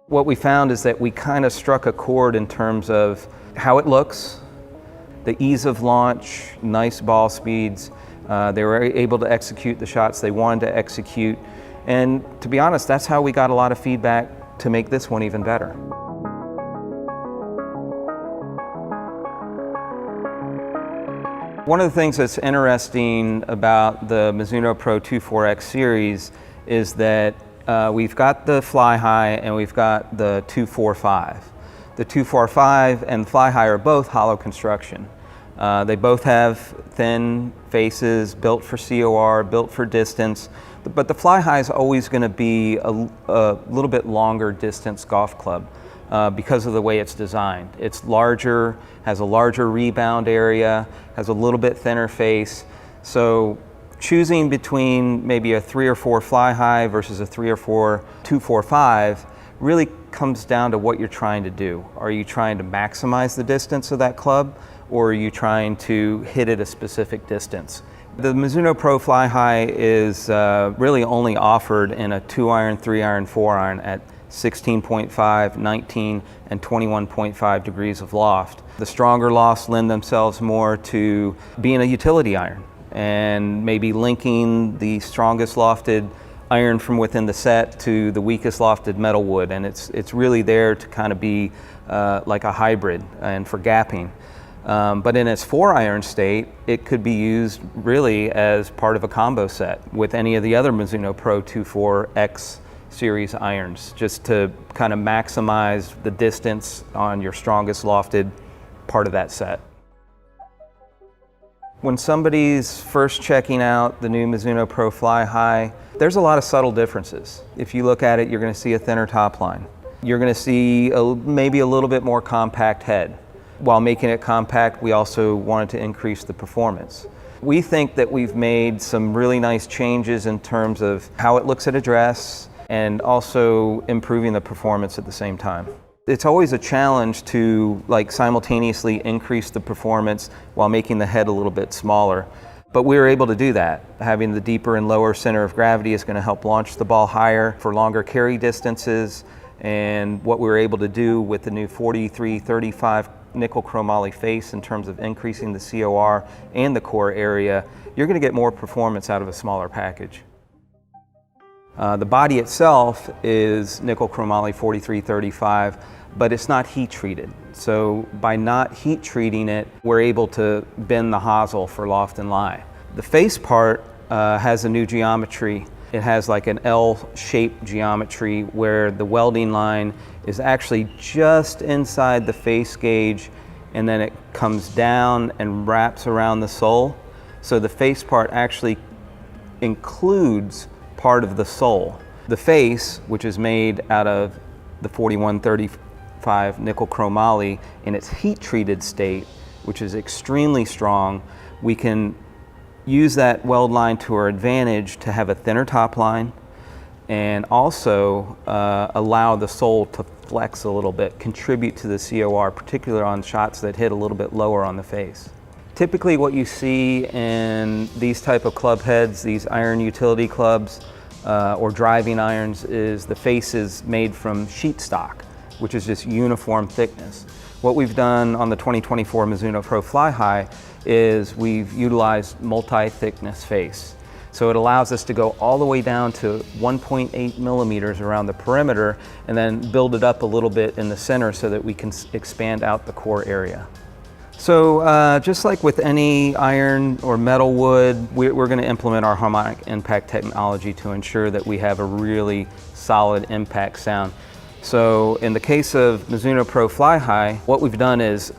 What we found is that we kind of struck a chord in terms of how it looks, the ease of launch, nice ball speeds. They were able to execute the shots they wanted to execute. And to be honest, that's how we got a lot of feedback to make this one even better. One of the things that's interesting about the Mizuno Pro 24X series is that we've got the Fli-Hi and we've got the 245. The 245 and the Fli-Hi are both hollow construction. They both have thin faces, built for COR, built for distance, but the Fli-Hi is always going to be a little bit longer distance golf club because of the way it's designed. It's larger, has a larger rebound area, has a little bit thinner face. So choosing between maybe a 3 or 4 Fli-Hi versus a 3 or 4 245 really comes down to what you're trying to do. Are you trying to maximize the distance of that club, or are you trying to hit it a specific distance? The Mizuno Pro Fli-Hi is really only offered in a 2-iron, 3-iron, 4-iron at 16.5, 19, and 21.5 degrees of loft. The stronger lofts lend themselves more to being a utility iron and maybe linking the strongest lofted iron from within the set to the weakest lofted metal wood, and it's really there to kind of be like a hybrid and for gapping. But in its 4-iron state, it could be used really as part of a combo set with any of the other Mizuno Pro 24X series irons, just to kind of maximize the distance on your strongest lofted part of that set. When somebody's first checking out the new Mizuno Pro Fli-Hi, there's a lot of subtle differences. If you look at it, you're going to see a thinner top line. You're going to see maybe a little bit more compact head. While making it compact, we also wanted to increase the performance. We think that we've made some really nice changes in terms of how it looks at address and also improving the performance at the same time. It's always a challenge to simultaneously increase the performance while making the head a little bit smaller. But we were able to do that. Having the deeper and lower center of gravity is going to help launch the ball higher for longer carry distances. And what we were able to do with the new 43-35 Nickel Chromoly face in terms of increasing the COR and the core area, you're going to get more performance out of a smaller package. The body itself is Nickel Chromoly 43-35, but it's not heat treated. So by not heat treating it, we're able to bend the hosel for loft and lie. The face part has a new geometry. It has like an L-shaped geometry where the welding line is actually just inside the face gauge, and then it comes down and wraps around the sole. So the face part actually includes part of the sole. The face, which is made out of the 41-35 Nickel Chromoly in its heat-treated state, which is extremely strong, we can use that weld line to our advantage to have a thinner top line and also allow the sole to flex a little bit, contribute to the COR, particularly on shots that hit a little bit lower on the face. Typically what you see in these type of club heads, these iron utility clubs or driving irons, is the face is made from sheet stock, which is just uniform thickness. What we've done on the 2024 Mizuno Pro Fli-Hi is we've utilized multi-thickness face. So it allows us to go all the way down to 1.8 millimeters around the perimeter and then build it up a little bit in the center so that we can expand out the core area. So just like with any iron or metal wood, we're going to implement our harmonic impact technology to ensure that we have a really solid impact sound. So in the case of Mizuno Pro Fli-Hi, what we've done is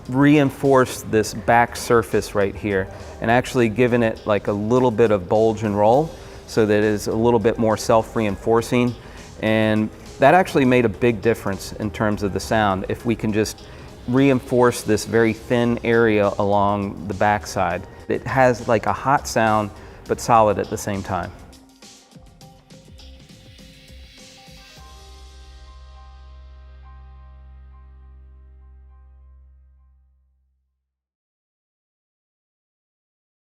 reinforce this back surface right here and actually given it like a little bit of bulge and roll so that it is a little bit more self-reinforcing, and that actually made a big difference in terms of the sound if we can just reinforce this very thin area along the backside. It has like a hot sound but solid at the same time.